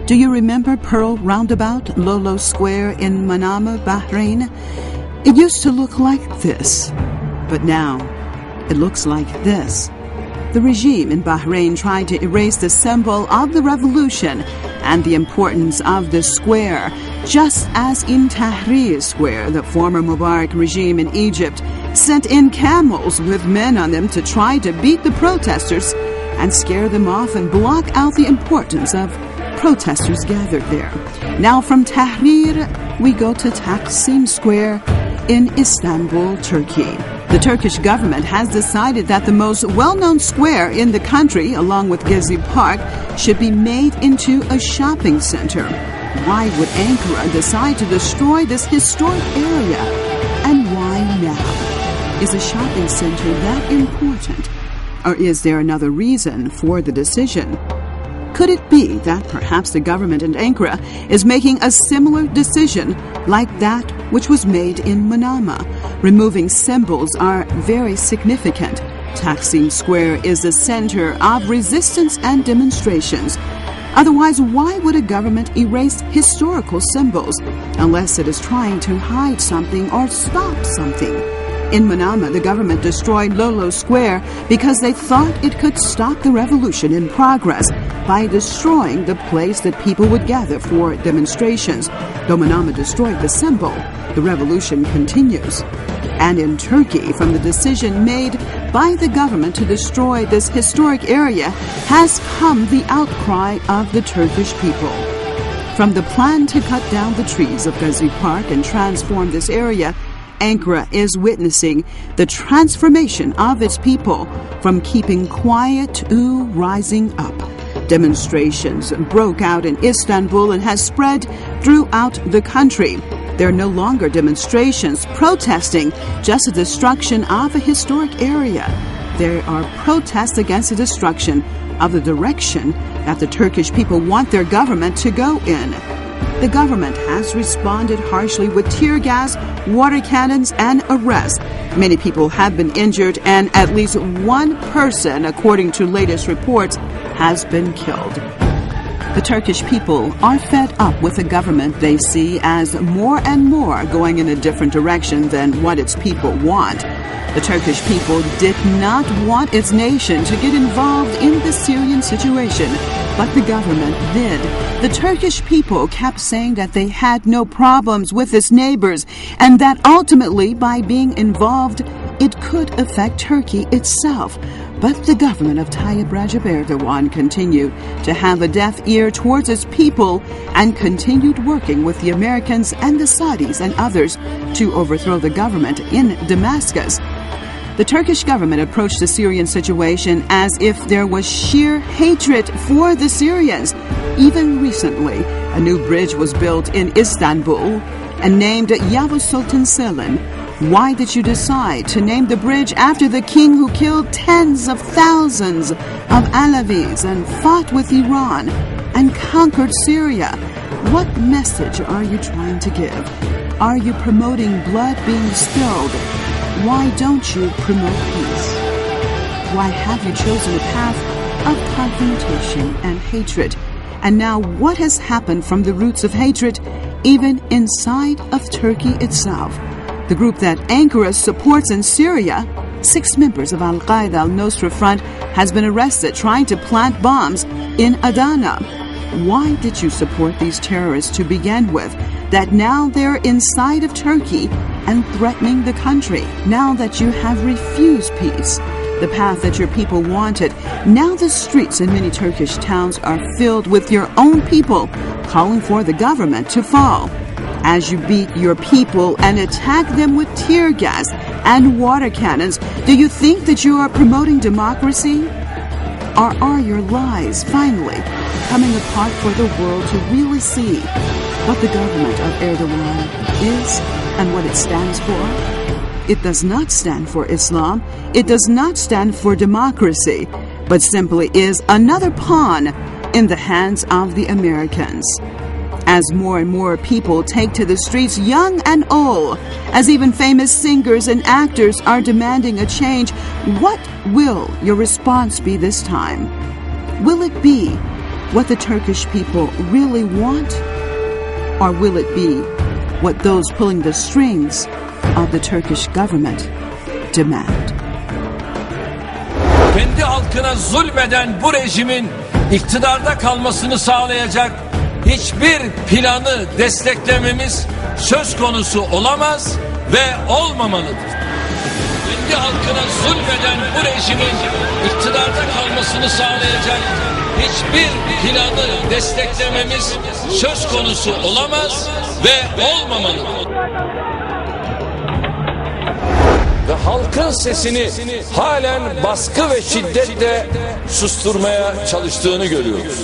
Do you remember Pearl Roundabout, Lolo Square in Manama, Bahrain? It used to look like this, but now it looks like this. The regime in Bahrain tried to erase the symbol of the revolution and the importance of the square, just as in Tahrir Square, the former Mubarak regime in Egypt sent in camels with men on them to try to beat the protesters and scare them off and block out the importance of protesters gathered there. Now from Tahrir, we go to Taksim Square in Istanbul, Turkey. The Turkish government has decided that the most well-known square in the country, along with Gezi Park, should be made into a shopping center. Why would Ankara decide to destroy this historic area? And why now? Is a shopping center that important? Or is there another reason for the decision? Could it be that perhaps the government in Ankara is making a similar decision like that which was made in Manama? Removing symbols are very significant. Taksim Square is the center of resistance and demonstrations. Otherwise, why would a government erase historical symbols unless it is trying to hide something or stop something? In Manama, the government destroyed Lolo Square because they thought it could stop the revolution in progress by destroying the place that people would gather for demonstrations. Though Manama destroyed the symbol, the revolution continues. And in Turkey, from the decision made by the government to destroy this historic area has come the outcry of the Turkish people. From the plan to cut down the trees of Gezi Park and transform this area, Ankara is witnessing the transformation of its people from keeping quiet to rising up. Demonstrations broke out in Istanbul and has spread throughout the country. There are no longer demonstrations protesting just the destruction of a historic area. There are protests against the destruction of the direction that the Turkish people want their government to go in. The government has responded harshly with tear gas, water cannons, and arrests. Many people have been injured, and at least one person, according to latest reports, has been killed. The Turkish people are fed up with a government they see as more and more going in a different direction than what its people want. The Turkish people did not want its nation to get involved in the Syrian situation, but the government did. The Turkish people kept saying that they had no problems with its neighbors and that ultimately by being involved, it could affect Turkey itself. But the government of Tayyip Recep Erdogan continued to have a deaf ear towards its people and continued working with the Americans and the Saudis and others to overthrow the government in Damascus. The Turkish government approached the Syrian situation as if there was sheer hatred for the Syrians. Even recently, a new bridge was built in Istanbul and named Yavuz Sultan Selim. Why did you decide to name the bridge after the king who killed tens of thousands of Alavis and fought with Iran and conquered Syria? What message are you trying to give? Are you promoting blood being spilled? Why don't you promote peace? Why have you chosen a path of confrontation and hatred? And now what has happened from the roots of hatred, even inside of Turkey itself? The group that Ankara supports in Syria, 6 members of Al-Qaeda al-Nusra Front, has been arrested trying to plant bombs in Adana. Why did you support these terrorists to begin with, that now they're inside of Turkey and threatening the country? Now that you have refused peace, the path that your people wanted, now the streets in many Turkish towns are filled with your own people calling for the government to fall. As you beat your people and attack them with tear gas and water cannons, do you think that you are promoting democracy? Or are your lies finally coming apart for the world to really see what the government of Erdogan is and what it stands for? It does not stand for Islam. It does not stand for democracy, but simply is another pawn in the hands of the Americans. As more and more people take to the streets, young and old, as even famous singers and actors are demanding a change, what will your response be this time? Will it be what the Turkish people really want? Or will it be what those pulling the strings of the Turkish government demand? Kendi halkına zulmeden bu rejimin iktidarda kalmasını sağlayacak hiçbir planı desteklememiz söz konusu olamaz ve olmamalıdır. Kendi halkına zulmeden bu rejimin iktidarda kalmasını sağlayacak hiçbir planı desteklememiz söz konusu olamaz ve olmamalıdır. Ve halkın sesini halen baskı ve şiddetle susturmaya çalıştığını görüyoruz.